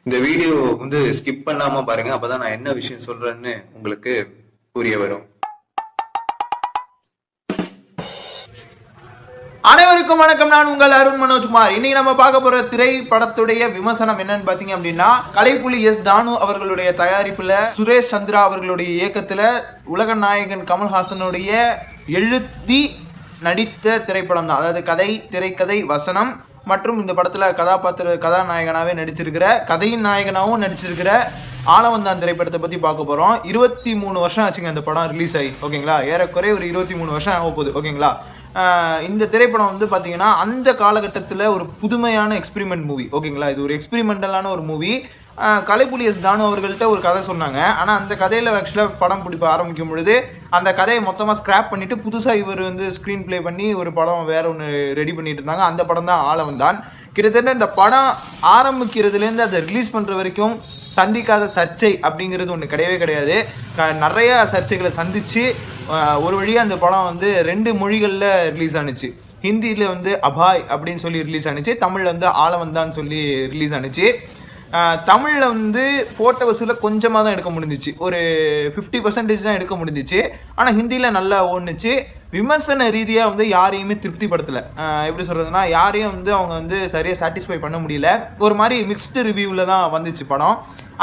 இந்த video skip பண்ணாம பாருங்க. அப்பதான் நான் என்ன விஷயம் சொல்றேன்னு உங்களுக்கு புரிய வரும். அனைவருக்கும் வணக்கம். நான் உங்கள் அருண் மனோஜ்குமார். இன்னைக்கு நம்ம பார்க்க போற திரைப்படத்துடைய விமர்சனம் என்னன்னு பாத்தீங்க அப்படின்னா, கலைப்புலி எஸ் தானு அவர்களுடைய தயாரிப்புல சுரேஷ் சந்திரா அவர்களுடைய இயக்கத்துல உலக நாயகன் கமல்ஹாசனுடைய எழுதி நடித்த திரைப்படம் தான். அதாவது கதை, திரைக்கதை, வசனம் மற்றும் இந்த படத்துல கதாநாயகனாவே நடிச்சிருக்கிற, கதையின் நாயகனாகவும் நடிச்சிருக்கிற ஆளவந்தான் திரைப்படத்தை பத்தி பார்க்க போறோம். 23 வருஷம் ஆச்சுங்க இந்த படம் ரிலீஸ் ஆகி. ஓகேங்களா, ஏறக்குறைய ஒரு 23 வருஷம் ஆக போகுது. ஓகேங்களா, இந்த திரைப்படம் பார்த்தீங்கன்னா அந்த காலகட்டத்தில் ஒரு புதுமையான எக்ஸ்பிரிமெண்ட் மூவி. ஓகேங்களா, இது ஒரு எக்ஸ்பிரிமெண்டலான ஒரு மூவி. கலைப்புலி எஸ் தானு அவர்கள்ட்ட ஒரு கதை சொன்னாங்க. ஆனால் அந்த கதையில் ஆக்சுவலாக படம் பிடிப்ப ஆரம்பிக்கும் பொழுது அந்த கதையை மொத்தமாக ஸ்க்ராப் பண்ணிவிட்டு புதுசாக இவர் ஸ்க்ரீன் ப்ளே பண்ணி ஒரு படம் வேற ஒன்று ரெடி பண்ணிட்டு இருந்தாங்க. அந்த படம் தான் ஆளவந்தான். கிட்டத்தட்ட இந்த படம் ஆரம்பிக்கிறதுலேருந்து அதை ரிலீஸ் பண்ணுற வரைக்கும் சந்திக்காத சர்ச்சை அப்படிங்கிறது ஒன்று கிடையவே கிடையாது. நிறைய சர்ச்சைகளை சந்தித்து ஒரு வழியாக அந்த படம் 2 மொழிகளில் ரிலீஸ் ஆனிச்சு. ஹிந்தியில் அபாய் அப்படின்னு சொல்லி ரிலீஸ் ஆனிச்சு, தமிழில் ஆளவந்தான்னு சொல்லி ரிலீஸ் ஆனிச்சு. தமிழில் போட்ட வசூலில் கொஞ்சமாக தான் எடுக்க முடிஞ்சிச்சு, ஒரு 50% தான் எடுக்க முடிஞ்சிச்சு. ஆனால் ஹிந்தியில் நல்லா ஓடுனுச்சு. விமர்சன ரீதியாக யாரையுமே திருப்திப்படுத்தலை. எப்படி சொல்கிறதுனா, யாரையும் அவங்க சரியாக சாட்டிஸ்ஃபை பண்ண முடியல. ஒரு மாதிரி மிக்ஸ்டு ரிவ்யூவில் தான் வந்துச்சு படம்.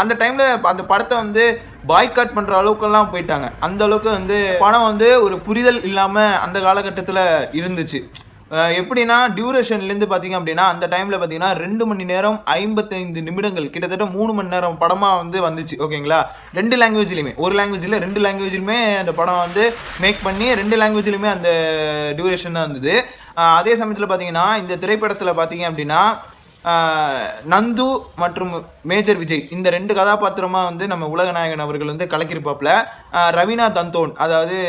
அந்த டைமில் அந்த படத்தை பாய்காட் பண்ணுற அளவுக்கெல்லாம் போயிட்டாங்க. அந்த அளவுக்கு படம் ஒரு புரிதல் இல்லாமல் அந்த காலகட்டத்தில் இருந்துச்சு. எப்படின்னா, டியூரேஷன்லேருந்து பார்த்தீங்க அப்படின்னா அந்த டைமில் பார்த்தீங்கன்னா 2 மணி நேரம் 55 நிமிடங்கள், கிட்டத்தட்ட 3 மணி நேரம் படமாக வந்துச்சு. ஓகேங்களா, 2 லாங்குவேஜ்லையுமே, ஒரு லாங்குவேஜில் 2 லாங்குவேஜ்லையுமே அந்த படம் மேக் பண்ணி 2 லாங்குவேஜ்லையுமே அந்த டியூரேஷன் தான் இருந்தது. அதே சமயத்தில் பார்த்தீங்கன்னா இந்த திரைப்படத்தில் பார்த்தீங்க அப்படின்னா நந்து மற்றும் மேஜர் விஜய் இந்த 2 கதாபாத்திரமாக நம்ம உலகநாயகன் அவர்கள் கலக்கிருப்பாப்புல. ரவீனா தந்தோன், அதாவது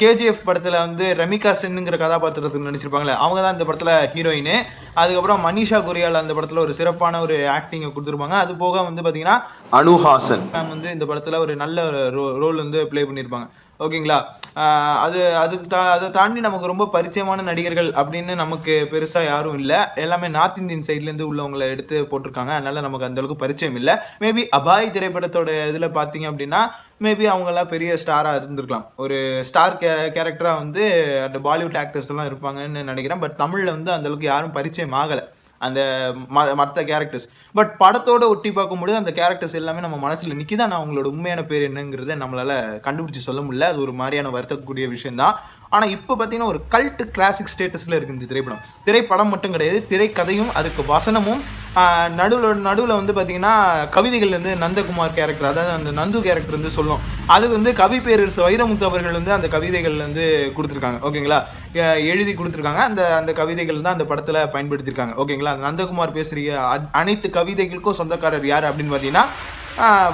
கேஜிஎஃப் படத்தில் ரமிகா சென்னுங்கிற கதாபாத்திரத்துக்கு நடிச்சிருப்பாங்களே, அவங்க தான் இந்த படத்தில் ஹீரோயின். அதுக்கப்புறம் மனிஷா கொரியால் அந்த படத்தில் ஒரு சிறப்பான ஒரு ஆக்டிங்கை கொடுத்துருப்பாங்க. அது போக பார்த்தீங்கன்னா அனுஹாசன் மேம் இந்த படத்தில் ஒரு நல்ல ரோல் ப்ளே பண்ணியிருப்பாங்க. ஓகேங்களா, அதை தாண்டி நமக்கு ரொம்ப பரிச்சயமான நடிகர்கள் அப்படின்னு நமக்கு பெருசாக யாரும் இல்லை. எல்லாமே நார்த் இந்தியன் சைட்லேருந்து உள்ளவங்களை எடுத்து போட்டிருக்காங்க. அதனால நமக்கு அந்தளவுக்கு பரிச்சயம் இல்லை. மேபி அபாய் திரைப்படத்தோட இதில் பார்த்தீங்க அப்படின்னா மேபி அவங்கெல்லாம் பெரிய ஸ்டாராக இருந்திருக்கலாம். ஒரு ஸ்டார் கேரக்டராக அந்த பாலிவுட் ஆக்டர்ஸ் எல்லாம் இருப்பாங்கன்னு நினைக்கிறேன். பட் தமிழில் அந்தளவுக்கு யாரும் பரிச்சயம் ஆகலை அந்த மற்ற கேரக்டர்ஸ். பட் படத்தோட ஒட்டி பார்க்கும்போது அந்த கேரக்டர்ஸ் எல்லாமே நம்ம மனசில் நிற்கிதான். நான் அவங்களோட உண்மையான பேர் என்னங்கிறத நம்மளால் கண்டுபிடிச்சி சொல்ல முடியல. அது ஒரு மாதிரியான வருத்தக்கூடிய விஷயம்தான். ஆனால் இப்போ பார்த்தீங்கன்னா ஒரு கல்ட் கிளாசிக் ஸ்டேட்டஸில் இருக்குது இந்த திரைப்படம். திரைப்படம் மட்டும் கிடையாது, திரைக்கதையும் அதுக்கு வசனமும். நடுவில் பார்த்தீங்கன்னா கவிதைகள் நந்தகுமார் கேரக்டர், அதாவது அந்த நந்து கேரக்டர் சொல்லும். அது கவி பேரரசு வைரமுத்து அவர்கள் அந்த கவிதைகள் கொடுத்துருக்காங்க. ஓகேங்களா, எழுதி கொடுத்துருக்காங்க. அந்த கவிதைகள் தான் அந்த படத்தில் பயன்படுத்தியிருக்காங்க. ஓகேங்களா, நந்தகுமார் பேசுகிற அனைத்து கவிதைகளுக்கும் சொந்தக்காரர் யார் அப்படின்னு பார்த்தீங்கன்னா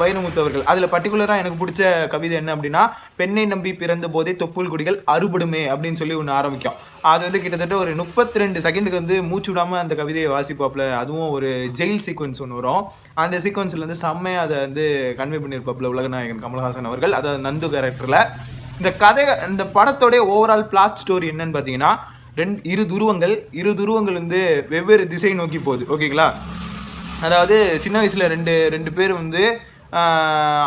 வைரமுத்து அவர்கள். அதில் பர்டிகுலராக எனக்கு பிடிச்ச கவிதை என்ன அப்படின்னா, பெண்ணை நம்பி பிறந்த போதே தொப்புள் கொடிகள் அறுபடுமே அப்படின்னு சொல்லி ஒன்று ஆரம்பிக்கும். அது கிட்டத்தட்ட ஒரு 32 செகண்டுக்கு மூச்சு விடாமல் அந்த கவிதையை வாசிப்பாப்புல. அதுவும் ஒரு ஜெயில் சீக்வன்ஸ் ஒன்று வரும். அந்த சீக்வன்ஸில் செம்மையாக அதை கன்வே பண்ணியிருப்பாப்புல உலகநாயகன் கமல்ஹாசன் அவர்கள், அதாவது நந்து கேரக்டரில். இந்த கதை, இந்த படத்தோடைய ஓவரால் பிளாட் ஸ்டோரி என்னன்னு பார்த்தீங்கன்னா, இரு துருவங்கள் வெவ்வேறு திசை நோக்கி போகுது. ஓகேங்களா, அதாவது சின்ன வயசில் ரெண்டு பேர்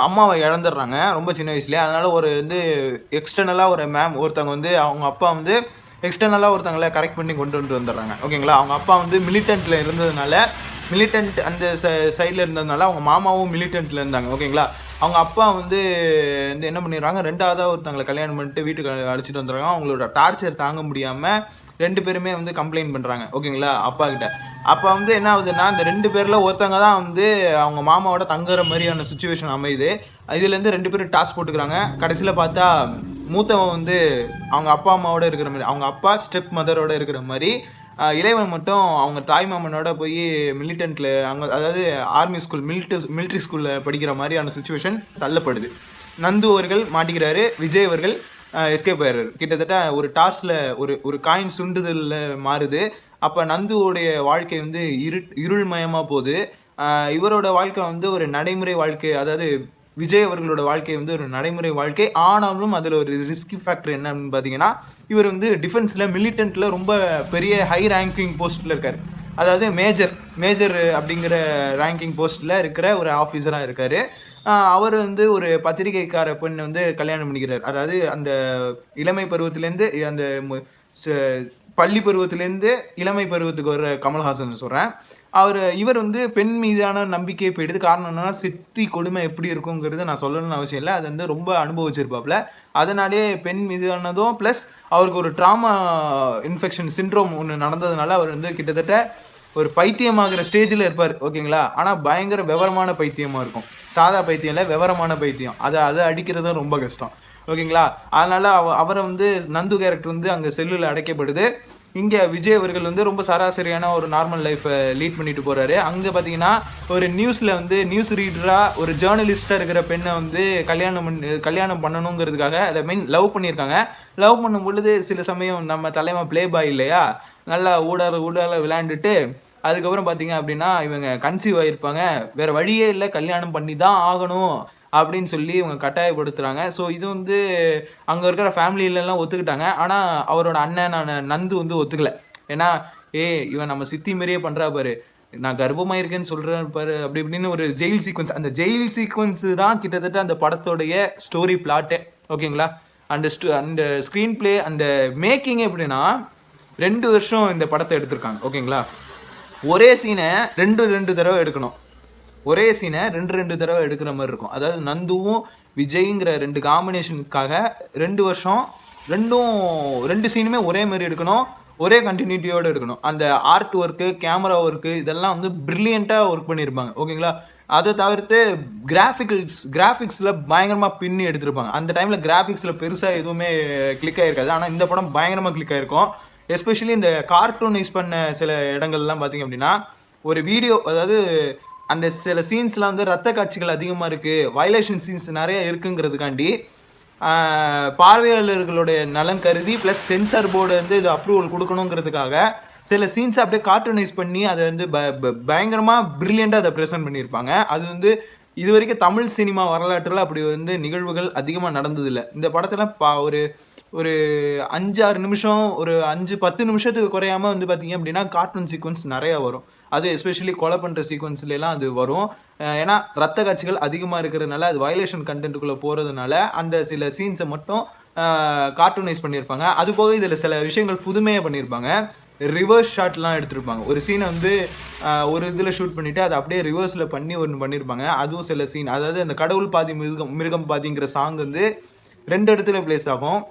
அம்மாவை இழந்துடுறாங்க ரொம்ப சின்ன வயசுலேயே. அதனால் ஒரு எக்ஸ்டர்னலாக ஒரு மேம் ஒருத்தவங்க அவங்க அப்பா எக்ஸ்டர்னலாக ஒருத்தங்களை கரெக்ட் பண்ணி கொண்டு வந்துடுறாங்க. ஓகேங்களா, அவங்க அப்பா மிலிட்டண்ட்டில் இருந்ததுனால, மிலிட்டன்ட் அந்த சைடில் இருந்ததுனால அவங்க மாமாவும் மிலிட்டண்ட்டில் இருந்தாங்க. ஓகேங்களா, அவங்க அப்பா என்ன பண்ணிடுறாங்க, 2ஆவதாக ஒருத்தங்களை கல்யாணம் பண்ணிட்டு வீட்டுக்கு அழைச்சிட்டு வந்துடுறாங்க. அவங்களோட டார்ச்சர் தாங்க முடியாமல் 2 பேருமே கம்ப்ளைண்ட் பண்ணுறாங்க. ஓகேங்களா, அப்பா கிட்ட. அப்போ என்ன ஆகுதுன்னா, இந்த 2 பேரில் ஒருத்தங்க தான் அவங்க மாமாவோட தங்குற மாதிரியான சுச்சுவேஷன் அமையுது. இதுலேருந்து 2 பேரும் டாஸ் போட்டுக்கிறாங்க. கடைசியில் பார்த்தா மூத்தவன் அவங்க அப்பா அம்மாவோட இருக்கிற மாதிரி, அவங்க அப்பா ஸ்டெப் மதரோட இருக்கிற மாதிரி, இளைவன் மட்டும் அவங்க தாய் மாமனோட போய் மிலிட்டன்ட்டில் அதாவது ஆர்மி ஸ்கூல் மிலிட்ரி ஸ்கூலில் படிக்கிற மாதிரியான சுச்சுவேஷன் தள்ளப்படுது. நந்து அவர்கள் மாட்டிக்கிறாரு, விஜய் அவர்கள் எஸ்கேப் ஆயிடுறாரு. கிட்டத்தட்ட ஒரு டாஸில் ஒரு காயின் சுண்டுதலில் மாறுது. அப்போ நந்துவோடைய வாழ்க்கை இருள்மயமாக போகுது. இவரோட வாழ்க்கை ஒரு நடைமுறை வாழ்க்கை, அதாவது விஜய் அவர்களோட வாழ்க்கை ஒரு நடைமுறை வாழ்க்கை. ஆனாலும் அதில் ஒரு ரிஸ்கி ஃபேக்டர் என்ன அப்படின்னு பார்த்தீங்கன்னா, இவர் டிஃபென்ஸில் மிலிட்டண்ட்டில் ரொம்ப பெரிய ஹை ரேங்கிங் போஸ்ட்டில் இருக்கார். அதாவது மேஜர் அப்படிங்கிற ரேங்கிங் போஸ்ட்டில் இருக்கிற ஒரு ஆஃபீஸராக இருக்கார். அவர் வந்து ஒரு பத்திரிகைக்கார பெண் வந்து கல்யாணம் பண்ணிக்கிறார். அதாவது அந்த இளமை பருவத்திலேருந்து அந்த பள்ளி பருவத்திலேருந்து இளமை பருவத்துக்கு வர கமல்ஹாசன் சொல்கிறேன். இவர் வந்து பெண் மீதான நம்பிக்கையை போயிடுது. காரணம் என்னன்னா, சித்தி கொடுமை எப்படி இருக்குங்கிறது நான் சொல்லணும்னு அவசியம் இல்லை. அது வந்து ரொம்ப அனுபவிச்சிருப்பாப்புல. அதனாலே பெண் மீதானதும் ப்ளஸ் அவருக்கு ஒரு ட்ராமா இன்ஃபெக்ஷன் சிண்ட்ரோம் ஒன்று நடந்ததுனால அவர் வந்து கிட்டத்தட்ட ஒரு பைத்தியமாகிற ஸ்டேஜில் இருப்பார். ஓகேங்களா? ஆனால் பயங்கர விவரமான பைத்தியமாக இருக்கும். சாதா பைத்தியம் இல்லை, விவரமான பைத்தியம். அதை அடிக்கிறது ரொம்ப கஷ்டம். ஓகேங்களா? அதனால் அவரை வந்து நந்து கேரக்டர் வந்து அங்கே செல்லில் அடைக்கப்படுது. இங்கே விஜய் அவர்கள் வந்து ரொம்ப சராசரியான ஒரு நார்மல் லைஃப்பை லீட் பண்ணிட்டு போகிறாரு. அங்கே பார்த்தீங்கன்னா ஒரு நியூஸில் வந்து நியூஸ் ரீடராக ஒரு ஜேர்னலிஸ்ட்டாக இருக்கிற பெண்ணை வந்து கல்யாணம் பண்ணணுங்கிறதுக்காக அதை லவ் பண்ணியிருக்காங்க. லவ் பண்ணும் பொழுது சில சமயம் நம்ம தலைமை ப்ளே பாய் இல்லையா, நல்லா ஊடால விளையாண்டுட்டு அதுக்கப்புறம் பார்த்தீங்க அப்படின்னா இவங்க கன்சீவ் ஆகிருப்பாங்க. வேறு வழியே இல்லை, கல்யாணம் பண்ணி தான் ஆகணும் அப்படின்னு சொல்லி இவங்க கட்டாயப்படுத்துகிறாங்க. ஸோ இது வந்து அங்கே இருக்கிற ஃபேமிலியிலலாம் ஒத்துக்கிட்டாங்க. ஆனால் அவரோட அண்ணன் நந்து வந்து ஒத்துக்கலை. ஏன்னா இவன் நம்ம சித்தி மாரியே பண்ணுறா பாரு, நான் கர்ப்பமாக இருக்கேன்னு சொல்கிறேன் பாரு அப்படி இப்படின்னு ஒரு ஜெயில் சீக்வன்ஸ். அந்த ஜெயில் சீக்வன்ஸு தான் கிட்டத்தட்ட அந்த படத்தோடைய ஸ்டோரி பிளாட்டே. ஓகேங்களா? அந்த ஸ்க்ரீன் பிளே அந்த மேக்கிங் எப்படின்னா 2 வருஷம் இந்த படத்தை எடுத்திருக்காங்க. ஓகேங்களா? ஒரே சீனை ரெண்டு தடவை எடுக்கணும். ஒரே சீனை ரெண்டு தடவை எடுக்கிற மாதிரி இருக்கும். அதாவது நந்துவும் விஜய்ங்கிற 2 காம்பினேஷனுக்காக 2 வருஷம் ரெண்டு சீனுமே ஒரே மாதிரி எடுக்கணும், ஒரே கண்டினியூட்டியோடு எடுக்கணும். அந்த ஆர்ட் ஒர்க்கு, கேமரா ஒர்க்கு இதெல்லாம் வந்து ப்ரில்லியண்ட்டாக ஒர்க் பண்ணியிருப்பாங்க. ஓகேங்களா? அதை தவிர்த்து கிராஃபிக்ஸில் பயங்கரமாக பின்னி எடுத்திருப்பாங்க. அந்த டைமில் கிராஃபிக்ஸில் பெருசாக எதுவுமே கிளிக் ஆகிருக்காது. ஆனால் இந்த படம் பயங்கரமாக கிளிக் ஆகிருக்கும். எஸ்பெஷலி இந்த கார்ட்டூனைஸ் பண்ண சில இடங்கள்லாம் பார்த்திங்க அப்படின்னா ஒரு வீடியோ, அதாவது அந்த சில சீன்ஸ்லாம் வந்து ரத்த காட்சிகள் அதிகமாக இருக்குது, வயலேஷன் சீன்ஸ் நிறைய இருக்குங்கிறதுக்காண்டி பார்வையாளர்களுடைய நலன் கருதி ப்ளஸ் சென்சார் போர்டு வந்து இது அப்ரூவல் கொடுக்கணுங்கிறதுக்காக சில சீன்ஸை அப்படியே கார்ட்டூனைஸ் பண்ணி அதை வந்து பயங்கரமாக ப்ரில்லியண்ட்டாக அதை ப்ரெசென்ட் பண்ணியிருப்பாங்க. அது வந்து இது வரைக்கும் தமிழ் சினிமா வரலாற்றில் அப்படி வந்து நிகழ்வுகள் அதிகமாக நடந்ததில்லை. இந்த படத்தில் ஒரு 5-6 நிமிஷம், ஒரு 5-10 நிமிஷத்துக்கு குறையாமல் வந்து பார்த்திங்க அப்படின்னா கார்ட்டூன் சீக்வன்ஸ் நிறையா வரும். அது எஸ்பெஷலி கொலை பண்ணுற சீக்வன்ஸ்லாம் அது வரும். ஏன்னா ரத்த காட்சிகள் அதிகமாக இருக்கிறதுனால அது வயலேஷன் கண்டென்ட்டுக்குள்ளே போகிறதுனால அந்த சில சீன்ஸை மட்டும் கார்ட்டூனைஸ் பண்ணியிருப்பாங்க. அது போக இதில் சில விஷயங்கள் புதுமையாக பண்ணியிருப்பாங்க. ரிவர்ஸ் ஷாட்லாம் எடுத்திருப்பாங்க. ஒரு சீனை வந்து ஒரு இதில் ஷூட் பண்ணிவிட்டு அதை அப்படியே ரிவர்ஸில் பண்ணி ஒன்று பண்ணியிருப்பாங்க. அதுவும் சில சீன், அதாவது அந்த கடவுள் பாதி மிருகம் பாதிங்கிற சாங் வந்து 2 இடத்துல பிளேஸ் ஆகும்.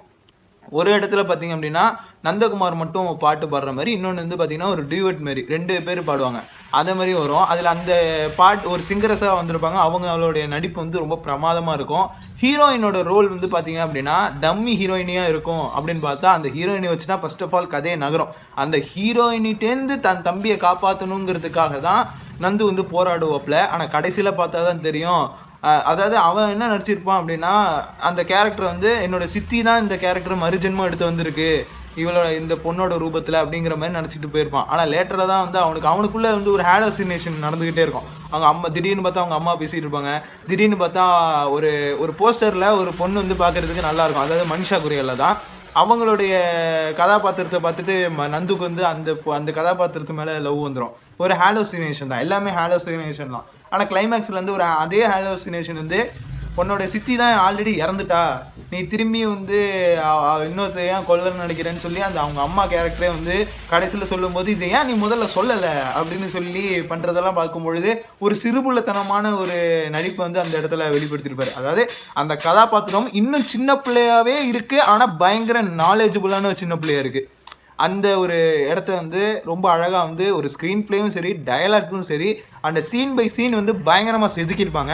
ஒரு இடத்துல பார்த்தீங்க அப்படின்னா நந்தகுமார் மட்டும் பாட்டு பாடுற மாதிரி, இன்னொன்று வந்து பார்த்தீங்கன்னா ஒரு டியூட் மாதிரி 2 பேர் பாடுவாங்க. அதே மாதிரி வரும். அதில் அந்த பாட்டு ஒரு சிங்கரஸாக வந்திருப்பாங்க. அவங்களுடைய நடிப்பு வந்து ரொம்ப பிரமாதமாக இருக்கும். ஹீரோயினோட ரோல் வந்து பார்த்தீங்க அப்படின்னா டம்மி ஹீரோயினியாக இருக்கும் அப்படின்னு பார்த்தா அந்த ஹீரோயினை வச்சு தான் ஃபர்ஸ்ட் ஆஃப் ஆல் கதையை நகரும். அந்த ஹீரோயினிட்டேருந்து தன் தம்பியை காப்பாற்றணுங்கிறதுக்காக தான் நந்து வந்து போராடுவாப்பில். ஆனால் கடைசியில் பார்த்தா தான் தெரியும், அதாவது அவன் என்ன நடிச்சிருப்பான் அப்படின்னா அந்த கேரக்டர் வந்து என்னோட சித்தி தான் இந்த கேரக்டர் மறுஜென்மம் எடுத்து வந்திருக்கு இவளோட இந்த பொண்ணோட ரூபத்தில் அப்படிங்கிற மாதிரி நினச்சிட்டு போயிருப்பான். ஆனால் லேட்டராக தான் வந்து அவனுக்குள்ளே வந்து ஒரு ஹாலோசினேஷன் நடந்துக்கிட்டே இருக்கும். அவங்க அம்மா திடீர்னு பார்த்தா அவங்க அம்மா பேசிகிட்டு இருப்பாங்க. திடீர்னு பார்த்தா ஒரு போஸ்டரில் ஒரு பொண்ணு வந்து பார்க்குறதுக்கு நல்லாயிருக்கும். அதாவது மனிஷா குரியலில் தான் அவங்களுடைய கதாபாத்திரத்தை பார்த்துட்டு நந்துக்கு வந்து அந்த கதாபாத்திரத்து மேலே லவ் வந்துடும். ஒரு ஹாலோசினேஷன் தான், எல்லாமே ஹாலோசினேஷன் தான். ஆனால் கிளைமேக்ஸில் வந்து அதே ஹாலோசினேஷன் வந்து உன்னோட சித்தி தான் ஆல்ரெடி இறந்துட்டா, நீ திரும்பி வந்து இன்னொருத்த ஏன் கொல்லன்னு நினைக்கிறேன்னு சொல்லி அவங்க அம்மா கேரக்டரே வந்து கடைசியில் சொல்லும்போது இதை ஏன் நீ முதல்ல சொல்லலை அப்படின்னு சொல்லி பண்ணுறதெல்லாம் பார்க்கும்பொழுது ஒரு சிறுபுள்ளத்தனமான ஒரு நடிப்பை வந்து அந்த இடத்துல வெளிப்படுத்தியிருப்பார். அதாவது அந்த கதாபாத்திரம் இன்னும் சின்ன பிள்ளையாகவே இருக்குது, ஆனால் பயங்கர நாலேஜபுளான ஒரு சின்ன பிள்ளையாக இருக்குது. அந்த ஒரு இடத்த வந்து ரொம்ப அழகாக வந்து ஒரு ஸ்க்ரீன் பிளேயும் சரி, டயலாக்கும் சரி, அந்த சீன் பை சீன் வந்து பயங்கரமாக செதுக்கியிருப்பாங்க.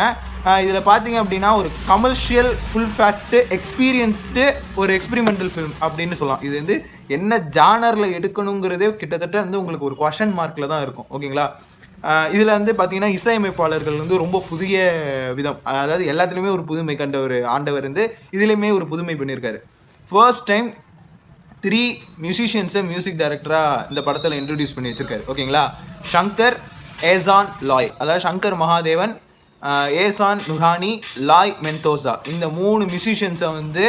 இதில் பார்த்தீங்க அப்படின்னா ஒரு கமர்ஷியல் ஃபுல் ஃபேக்ட் எக்ஸ்பீரியன்ஸ்டு ஒரு எக்ஸ்பெரிமெண்டல் ஃபிலிம் அப்படின்னு சொல்லலாம். இது வந்து என்ன ஜானரில் எடுக்கணுங்கிறதே கிட்டத்தட்ட வந்து உங்களுக்கு ஒரு குவெஷன் மார்க்கில் தான் இருக்கும். ஓகேங்களா? இதில் வந்து பார்த்தீங்கன்னா இசையமைப்பாளர்கள் வந்து ரொம்ப புதிய விதம், அதாவது எல்லாத்துலேயுமே ஒரு புதுமை கண்ட ஒரு ஆண்டவர் வந்து இதுலேயுமே ஒரு புதுமை பண்ணியிருக்காரு. ஃபர்ஸ்ட் டைம் 3 மியூசிஷியன்ஸை மியூசிக் டைரக்டராக இந்த படத்தில் இன்ட்ரடியூஸ் பண்ணி வச்சுருக்காரு. ஓகேங்களா? ஷங்கர், ஏசான், லாய், அதாவது ஷங்கர் மகாதேவன், ஏசான் நுரானி, லாய் மென்தோசா, இந்த 3 மியூசிஷியன்ஸை வந்து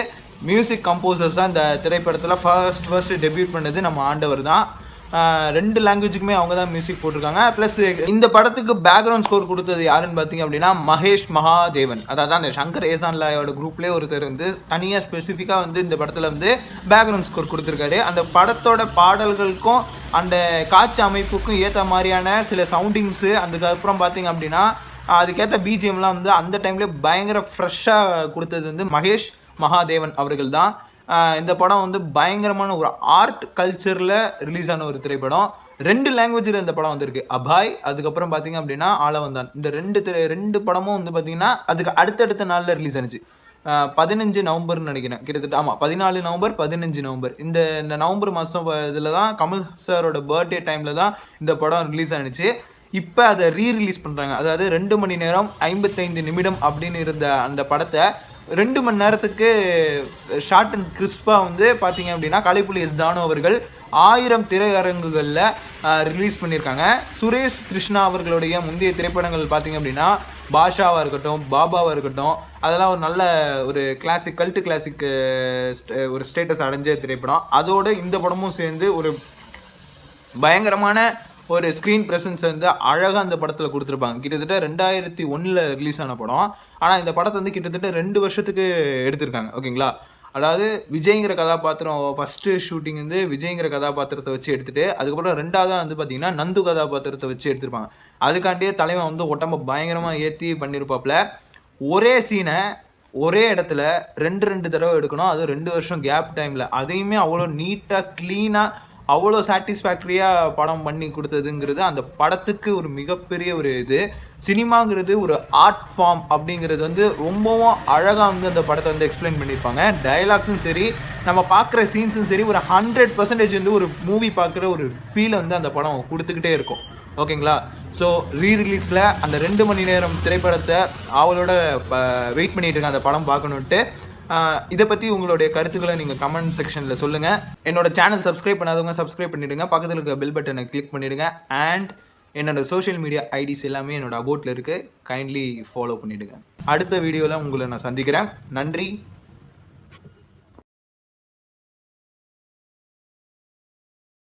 மியூசிக் கம்போசர்ஸ் தான் இந்த திரைப்படத்தில் ஃபர்ஸ்ட் டெபியூட் பண்ணது நம்ம ஆண்டவர் தான். 2 லாங்குவேஜுக்குமே அவங்க தான் மியூசிக் போட்டிருக்காங்க. ப்ளஸ் இந்த படத்துக்கு பேக்ரவுண்ட் ஸ்கோர் கொடுத்தது யாருன்னு பார்த்தீங்க அப்படின்னா மகேஷ் மகாதேவன். அதாவது அந்த சங்கர் ஏசான்லாயோட குரூப்லேயே ஒருத்தர் வந்து தனியாக ஸ்பெசிஃபிக்காக வந்து இந்த படத்தில் வந்து பேக்ரவுண்ட் ஸ்கோர் கொடுத்துருக்காரு. அந்த படத்தோட பாடல்களுக்கும் அந்த காட்சி அமைப்புக்கும் ஏற்ற மாதிரியான சில சவுண்டிங்ஸு, அதுக்கப்புறம் பார்த்தீங்க அப்படின்னா அதுக்கேற்ற பிஜிஎம்லாம் வந்து அந்த டைம்லேயே பயங்கர ஃப்ரெஷ்ஷாக கொடுத்தது வந்து மகேஷ் மகாதேவன் அவர்கள் தான். இந்த படம் வந்து பயங்கரமான ஒரு ஆர்ட் கல்ச்சரில் ரிலீஸ் ஆன ஒரு திரைப்படம். 2 லாங்குவேஜில் இந்த படம் வந்திருக்கு. அபாய், அதுக்கப்புறம் பார்த்தீங்க அப்படின்னா ஆளவந்தான். இந்த ரெண்டு படமும் வந்து பார்த்தீங்கன்னா அதுக்கு அடுத்தடுத்த நாளில் ரிலீஸ் ஆனிச்சு. 15 நவம்பர்னு நினைக்கிறேன், கிட்டத்தட்ட. ஆமாம், 14 நவம்பர் 15 நவம்பர் இந்த நவம்பர் மாதம் இதில் தான் கமல் சாரோட பர்த்டே டைமில் தான் இந்த படம் ரிலீஸ் ஆனிச்சு. இப்போ அதை ரீரிலீஸ் பண்ணுறாங்க. அதாவது 2 மணி நேரம் 55 நிமிடம் அப்படின்னு இருந்த அந்த படத்தை 2 மணி நேரத்துக்கு ஷார்ட் அண்ட் கிறிஸ்பாக வந்து பார்த்தீங்க அப்படின்னா கலைப்புலி எஸ் தானு அவர்கள் 1000 திரையரங்குகளில் ரிலீஸ் பண்ணியிருக்காங்க. சுரேஷ் கிருஷ்ணா அவர்களுடைய முந்தைய திரைப்படங்கள் பார்த்தீங்க அப்படின்னா பாஷாவாக இருக்கட்டும், பாபாவாக இருக்கட்டும், அதெல்லாம் ஒரு நல்ல ஒரு கிளாசிக், கல்ட்டு கிளாசிக் ஒரு ஸ்டேட்டஸ் அடைஞ்ச திரைப்படம். அதோடு இந்த படமும் சேர்ந்து ஒரு பயங்கரமான ஒரு ஸ்க்ரீன் ப்ரெசன்ஸ் வந்து அழகாக அந்த படத்தில் கொடுத்துருப்பாங்க. கிட்டத்தட்ட 2001 ரிலீஸ் ஆன படம். ஆனால் இந்த படத்தை வந்து கிட்டத்தட்ட 2 வருஷத்துக்கு எடுத்திருக்காங்க. ஓகேங்களா? அதாவது விஜய்ங்கிற கதாபாத்திரம் ஃபஸ்ட்டு ஷூட்டிங் வந்து விஜய்ங்கிற கதாபாத்திரத்தை வச்சு எடுத்துகிட்டு, அதுக்கப்புறம் 2ஆவதாக வந்து பார்த்திங்கன்னா நந்து கதாபாத்திரத்தை வச்சு எடுத்திருப்பாங்க. அதுக்காண்டியே தலைவன் வந்து உடம்ப பயங்கரமாக ஏற்றி பண்ணியிருப்பாப்புல. ஒரே சீனை ஒரே இடத்துல 2 தடவை எடுக்கணும், அதுவும் 2 வருஷம் கேப் டைமில். அதையுமே அவ்வளோ நீட்டாக க்ளீனாக அவ்வளோ சாட்டிஸ்ஃபேக்டரியாக படம் பண்ணி கொடுத்ததுங்கிறது அந்த படத்துக்கு ஒரு மிகப்பெரிய ஒரு இது. சினிமாங்கிறது ஒரு ஆர்ட் ஃபார்ம் அப்படிங்கிறது வந்து ரொம்பவும் அழகாக வந்து அந்த படத்தை வந்து எக்ஸ்பிளைன் பண்ணியிருப்பாங்க. டயலாக்ஸும் சரி, நம்ம பார்க்குற சீன்ஸும் சரி, ஒரு 100% வந்து ஒரு மூவி பார்க்குற ஒரு ஃபீலை வந்து அந்த படம் கொடுத்துக்கிட்டே இருக்கும். ஓகேங்களா? ஸோ ரீரிலீஸில் அந்த 2 மணி நேரம் திரைப்படத்தை அவளோட வெயிட் பண்ணிகிட்டு இருக்கேன் அந்த படம் பார்க்கணுன்ட்டு. இதை பற்றி உங்களுடைய கருத்துக்களை நீங்கள் கமெண்ட் செக்ஷனில் சொல்லுங்கள். என்னோட சேனல் சப்ஸ்கிரைப் பண்ணாதவங்க சப்ஸ்கிரைப் பண்ணிவிடுங்க, பக்கத்தில் இருக்க பெல் பட்டனை கிளிக் பண்ணிவிடுங்க. அண்ட் என்னோடய சோஷியல் மீடியா ஐடிஸ் எல்லாமே என்னோடய அபோட்டில் இருக்குது, கைண்ட்லி ஃபாலோ பண்ணிவிடுங்க. அடுத்த வீடியோவில் உங்களை நான் சந்திக்கிறேன். நன்றி.